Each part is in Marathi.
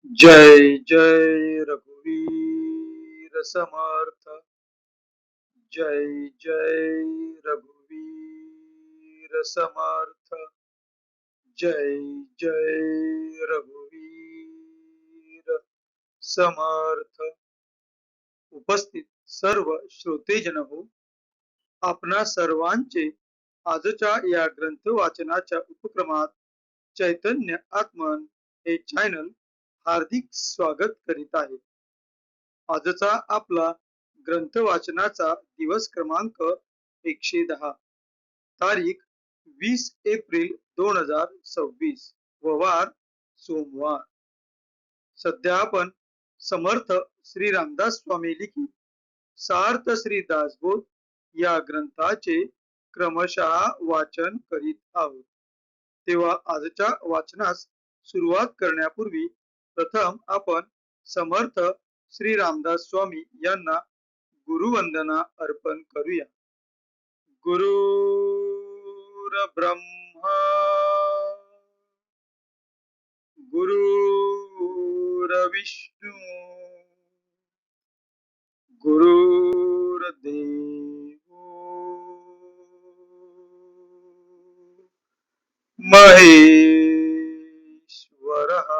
जय जय रघुवीर समर्थ। जय जय रघुवीर समर्थ। जय जय रघुवीर समर्थ। उपस्थित सर्व श्रोतेजन हो, आपणा सर्वांचे आजच्या या ग्रंथ वाचनाच्या उपक्रमात चैतन्य आगमन हे चॅनल हार्दिक स्वागत करीत आहे। आजचा आपला ग्रंथ वाचनाचा दिवस क्रमांक 110, तारीख 20 एप्रिल 2026 व वार सोमवार। सध्या आपण समर्थ श्री रामदास स्वामी लिखित सार्थ श्री दासबोध या ग्रंथाचे क्रमशः वाचन करीत आहोत। तेव्हा आजच्या वाचनास सुरुवात करण्यापूर्वी प्रथम आपण समर्थ श्री रामदास स्वामी यांना गुरुवंदना अर्पण करूया। गुरुर ब्रह्मा गुरुर्विष्णू गुरुर्देवो महेश्वरः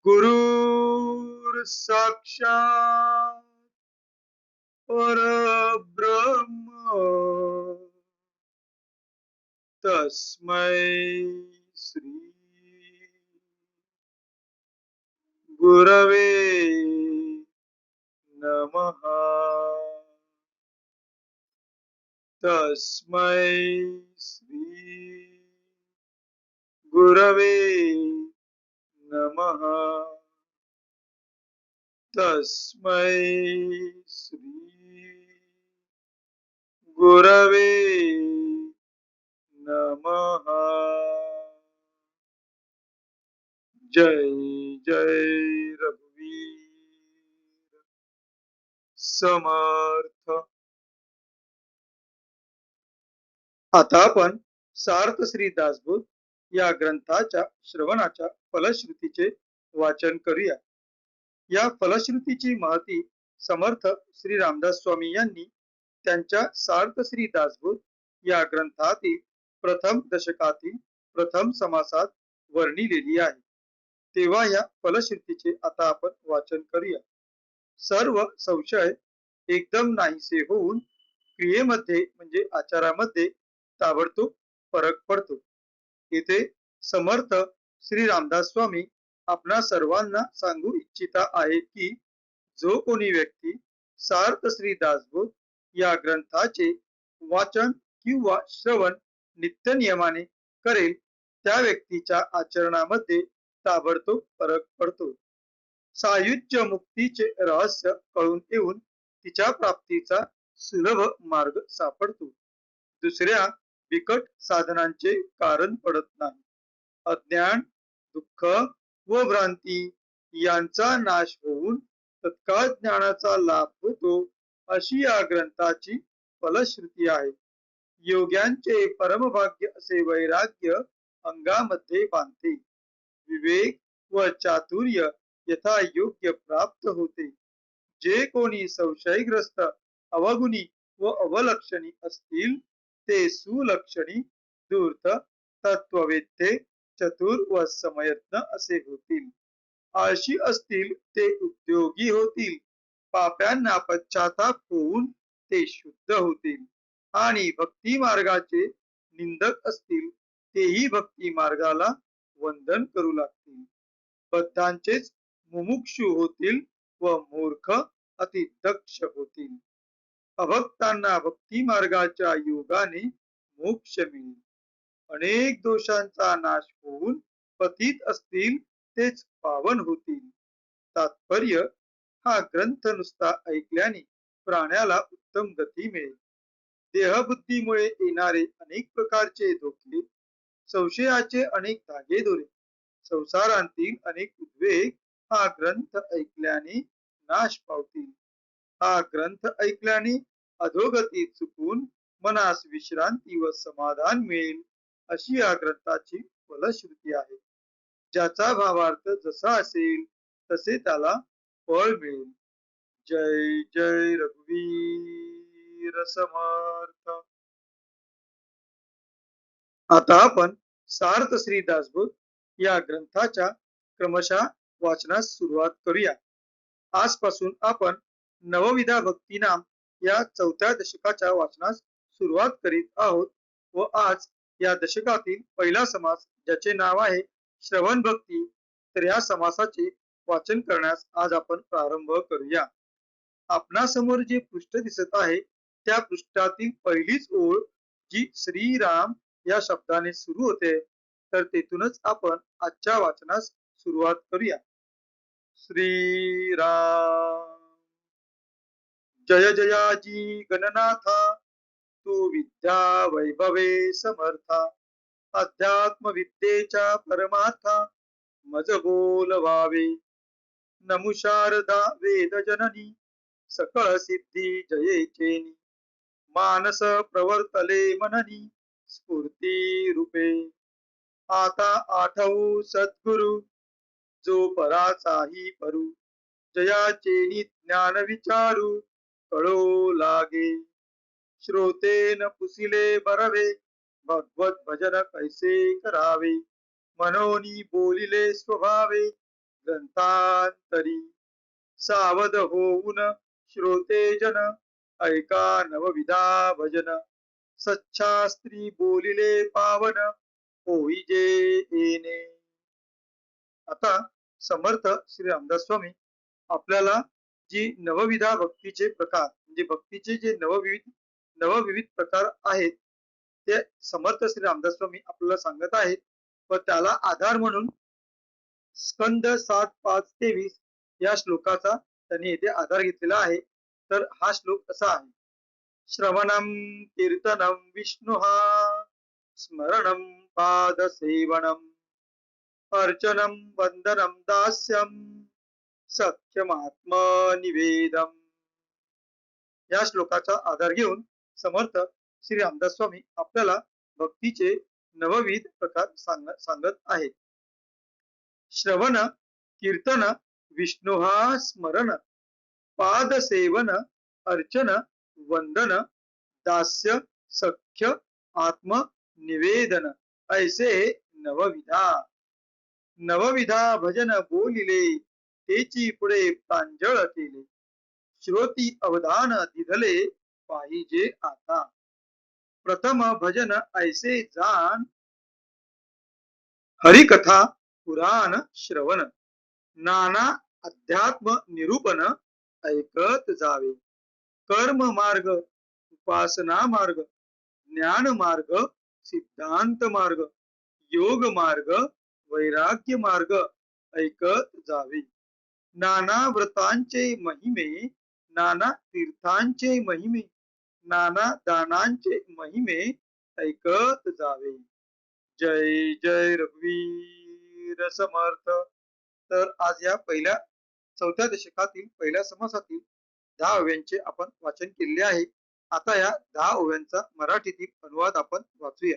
गुरुर् साक्षात् परब्रह्म तस्मै श्री गुरवे नमः। तस्मै श्री गुरवे नमः। तस्मै श्री गुरवे नमः। जय जय रघुवीर समर्थ। आता आपण सार्थ श्री दासबोध या ग्रंथाच्या श्रवणाच्या फलश्रुतीचे वाचन करूया। या फलश्रुतीची महती समर्थ श्री रामदास स्वामी यांनी त्यांच्या सार्थ श्री दासबोध या ग्रंथातील प्रथम दशकातील प्रथम समासात वर्णिलेली आहे। तेव्हा या फलश्रुतीचे आता आपण वाचन करूया। सर्व संशय एकदम नाहीसे होऊन क्रियेमध्ये म्हणजे आचारामध्ये ताबडतोब फरक पडतो। इथे समर्थ श्री रामदास स्वामी आपणा सर्वांना सांगू इच्छिता आहेत की जो कोणी व्यक्ती सार्थ श्री दासबोध या ग्रंथाचे वाचन किंवा श्रवण नित्य नियमाने करेल त्या व्यक्तीच्या आचरणामध्ये ताबडतोब फरक पडतो। सायुज्य मुक्तीचे रहस्य कळून येऊन तिच्या प्राप्तीचा सुलभ मार्ग सापडतो। दुसऱ्या बिकट साधनांचे कारण पडत नाही। अज्ञान, दुःख व भ्रांती यांचा नाश होऊन तत्काळ ज्ञानाचा लाभ होतो, अशी या ग्रंथाची फलश्रुती आहे। योग्यांचे परमभाग्य असे वैराग्य अंगामध्ये बांधते। विवेक व चातुर्य यथा योग्य प्राप्त होते। जे कोणी संशयग्रस्त, अवगुणी व अवलक्षणी असतील ते सुलक्षणी, धूर्त, तत्ववेत्ते, चतुर व समयज्ञ असे होतील। आळशी असतील ते उद्योगी होतील। पाप्यांना पश्चाताप होऊन ते शुद्ध होतील आणि भक्ती मार्गाचे निंदक असतील तेही भक्ती मार्गाला वंदन करू लागतील। बद्धांचेच मुमुक्षु होतील व मूर्ख अति दक्ष होतील। अभक्तांना भक्ती मार्गाच्या योगाने मोक्ष मिळेल। अनेक दोषांचा नाश होऊन पतित असतील तेच पावन होतील। तात्पर्य, हा ग्रंथ नुसता ऐकल्याने प्राण्याला उत्तम गती मिळेल। देहबुद्धीमुळे येणारे अनेक प्रकारचे धोके, संशयाचे अनेक धागेदोरे, संसारांतील अनेक उद्वेग हा ग्रंथ ऐकल्याने नाश पावतील। हा ग्रंथ ऐकल्याने अधोगती चुकून मनास विश्रांती व समाधान मिळेल, अशी या ग्रंथाची फलश्रुती आहे। ज्याचा भावार्थ जसा असेल तसे त्याला फळ मिळेल. जय जय रघुवीर समर्थ. आता आपण सार्थ श्री दासबोध या ग्रंथाच्या क्रमशः वाचनास सुरुवात करूया. आजपासून आपण नवविधा भक्तिनाम या 4थ्या दशकाच्या वाचनास सुरुवात करीत आहोत व आज या दशकातील पहिला समास ज्याचे नाव आहे श्रवण भक्ती, तर या समासाचे वाचन करण्यास आज आपण प्रारंभ करूया. आपणासमोर जे पृष्ठ दिसत आहे त्या पृष्ठातील पहिलीच ओळ जी श्रीराम या शब्दाने सुरू होते, तर तेथूनच आपण आजच्या वाचनास सुरुवात करूया. श्रीराम. जय जयाजी गणनाथा, तू विद्या वैभवे समर्था, अध्यात्म विद्येच्या परमार्था मज बोलवावे. नमु शारदा वेद जननी, सकळ सिद्धी जयेचेनी, मानस प्रवर्तले मननी स्फूर्ती रूपे. आता आठवू सद्गुरु, जो पराचाही परू, जयाचेनी ज्ञान विचारू कळो लागे. श्रोतेन पुसिले बरवे, भगवत भजन कैसे करावे, मनोनी बोलिले स्वभावे ग्रंथांतरी. सावध होऊन श्रोते जन, ऐका नवविधा भजन, सच्छास्त्री बोलिले पावन होईजे येणे. आता समर्थ श्री रामदास स्वामी आपल्याला जी नवविधा भक्तीचे प्रकार म्हणजे भक्तीचे जे नवविविध प्रकार आहेत ते समर्थ श्री रामदास स्वामी आपल्याला सांगत आहेत व त्याला आधार म्हणून स्कंद 7:5-20 या श्लोकाचा त्यांनी येथे आधार घेतलेला आहे. तर हा श्लोक असा आहे. श्रवणम कीर्तनम विष्णुहा, स्मरणम पाद सेवनम, अर्चनम वंदनम दास्यम, सख्यमात्म निवेदम. या श्लोकाचा आधार घेऊन समर्थ श्री रामदास स्वामी आपल्याला भक्तीचे नवविध प्रकार सांगत आहेत. श्रवण, कीर्तन, विष्णुहा स्मरण, पाद सेवन, अर्चन, वंदन, दास्य, सख्य, आत्म निवेदन ऐसे नवविधा. नवविधा भजन बोलिले, तेची पुढे प्रांजळ केले, श्रोती अवधान दिधले पाहिजे आता. प्रथम भजन ऐसे जाण, हरिकथा पुराण श्रवण, नाना अध्यात्म निरूपण ऐकत जावे. कर्म मार्ग, उपासना मार्ग, ज्ञान मार्ग, सिद्धांत मार्ग, योग मार्ग, वैराग्य मार्ग ऐकत जावे. नाना व्रतांचे महिमे, नाना तीर्थांचे महिमे, नाना दानांचे महिमे ऐकत जावे. जय जय रघुवीर समर्थ. तर आज या 4थ्या दशकातील पहिल्या समासातील 10 ओव्यांचे आपण वाचन केले आहे. आता या 10 ओव्यांचा मराठीतील अनुवाद आपण वाचूया.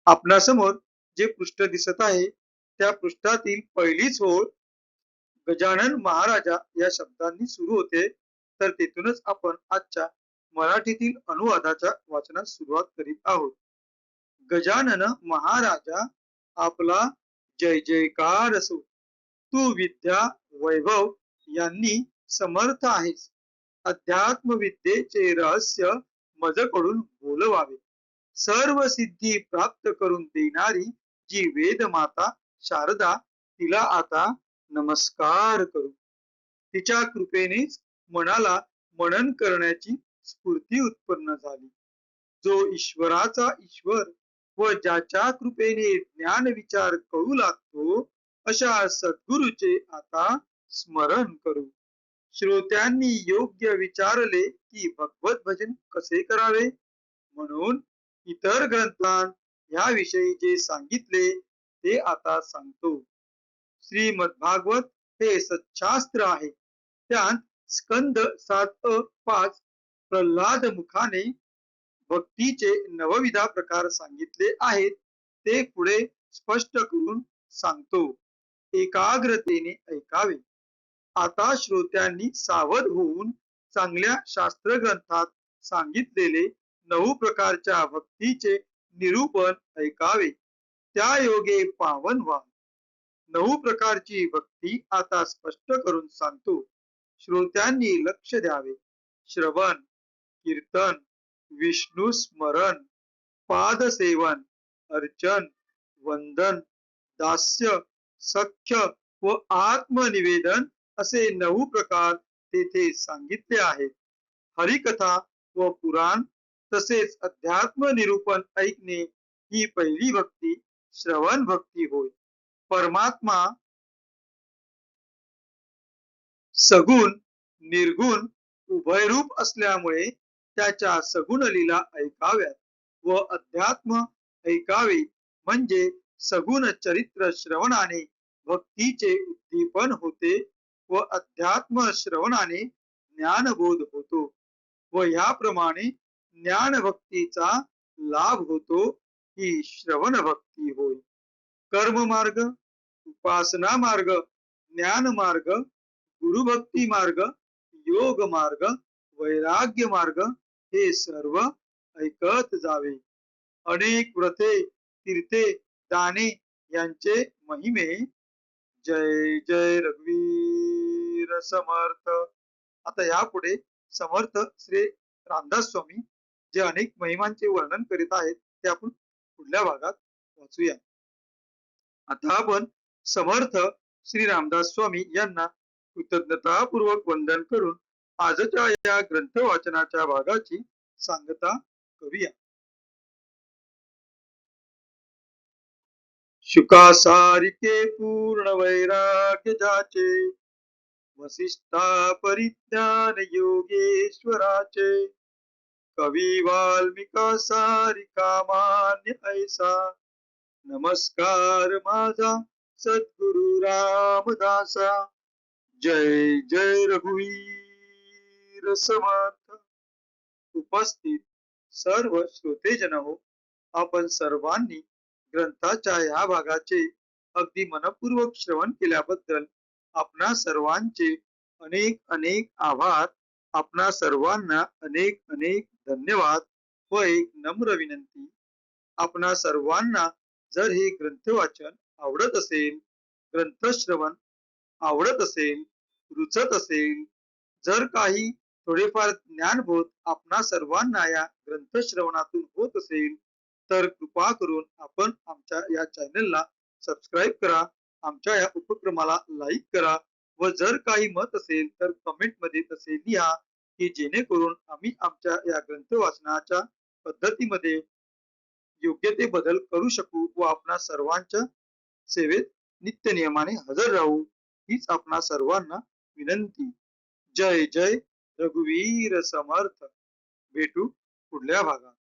आपणासमोर जे पृष्ठ दिसत आहे त्या पृष्ठातील पहिलीच ओळ गजानन महाराजा या शब्दांनी सुरू होते. तर तेथूनच आपण आजच्या मराठीतील अनुवादाच्या वाचनास सुरुवात करीत आहोत. गजानन महाराजा आपला जय जयकार असो, तू विद्या वैभव यांनी समर्थ आहेस. अध्यात्म विद्येचे रहस्य मजकडून बोलवावे. सर्व सिद्धी प्राप्त करून देणारी जी वेद माता शारदा, तिला आता नमस्कार करू. तिच्या कृपेनेच मनाला मनन करण्याची स्फूर्ती उत्पन्न झाली. जो ईश्वराचा ईश्वर व ज्याच्या कृपेने ज्ञान विचार कळू लागतो अशा सद्गुरूचे आता स्मरण करू. श्रोत्यांनी योग्य विचारले की भगवत भजन कसे करावे, म्हणून इतर ग्रंथांत ह्याविषयी जे सांगितले ते आता सांगतो. श्रीमद भागवत हे सच्छास्त्र आहे. त्यात स्कंद 7:5 प्रल्हाद मुखाने भक्तीचे नवविधा प्रकार सांगितले आहेत. ते पुढे स्पष्ट करून सांगतो. एकाग्रतेने ऐकावे. आता श्रोत्यांनी सावध होऊन चांगल्या शास्त्रग्रंथात सांगितलेले 9 प्रकारच्या भक्तीचे निरूपण ऐकावे. त्या योगे पावन व्हा. 9 प्रकारची भक्ती आता स्पष्ट करून सांगतो. श्रोत्यांनी लक्ष द्यावे. श्रवण, कीर्तन, विष्णू स्मरण, पादसेवन, अर्चन, वंदन, दास्य, सख्य व आत्मनिवेदन असे 9 प्रकार तेथे सांगितले आहेत. हरिकथा व पुराण तसेच अध्यात्म निरूपण ऐकणे ही पहिली भक्ती श्रवण भक्ती होय. परमात्मा सगुण निर्गुण उभयरूप असल्यामुळे त्याच्या सगुण लीला ऐकाव्यात व अध्यात्म ऐकावे म्हणजे सगुण चरित्र श्रवणाने भक्तीचे उद्दीपन होते व अध्यात्म श्रवणाने ज्ञानबोध होतो व ह्याप्रमाणे ज्ञान भक्तीचा लाभ होतो. ही श्रवण भक्ती होय. कर्म मार्ग, उपासना मार्ग, ज्ञान मार्ग, गुरुभक्ती मार्ग, योग मार्ग, वैराग्य मार्ग हे सर्व ऐकत जावे. अनेक व्रते, तीर्थे, दाने यांचे महिमे. जय जय रघुवीर समर्थ. आता यापुढे समर्थ श्री रामदास स्वामी जे अनेक महिमांचे वर्णन करीत आहेत ते आपण पुढल्या भागात वाचूया. आता आपण समर्थ श्री रामदास स्वामी यांना कृतज्ञतापूर्वक वंदन करून आजच्या या ग्रंथ वाचनाच्या भागाची सांगता करूया. शुकासारिके पूर्ण वैराग्य जाचे, वसिष्ठा परिज्ञान योगेश्वराचे, कवी वाल्मिका सारिका मान्य ऐसा, नमस्कार माझा सद्गुरु रामदासा. जय जय रघुवीर समर्थ. उपस्थित सर्व श्रोतेजन हो, आपण सर्वांनी ग्रंथाच्या या भागाचे अगदी मनपूर्वक श्रवण केल्याबद्दल आपणा सर्वांचे अनेक अनेक आभार. आपणा सर्वांना अनेक अनेक धन्यवाद व एक नम्र विनंती. आपणा सर्वांना जर हे ग्रंथ वाचन आवडत असेल, ग्रंथश्रवण आवडत असेल, रुचत असेल, जर काही थोडेफार ज्ञानबोध आपणा सर्वांना या ग्रंथश्रवणातून होत असेल तर कृपा करून आपण आमच्या या चॅनलला सबस्क्राईब करा, आमच्या या उपक्रमाला लाईक करा व जर काही मत असेल तर कमेंट मध्ये तसे लिहा की जेणेकरून आम्ही आमच्या या ग्रंथ वाचनाच्या पद्धतीमध्ये योग्य ते बदल करू शकू व आपणा सर्वांच्या सेवेत नित्य नियमाने हजर राहू हीच आपणा सर्वांना विनंती. जय जय रघुवीर समर्थ. भेटू पुढल्या भागात.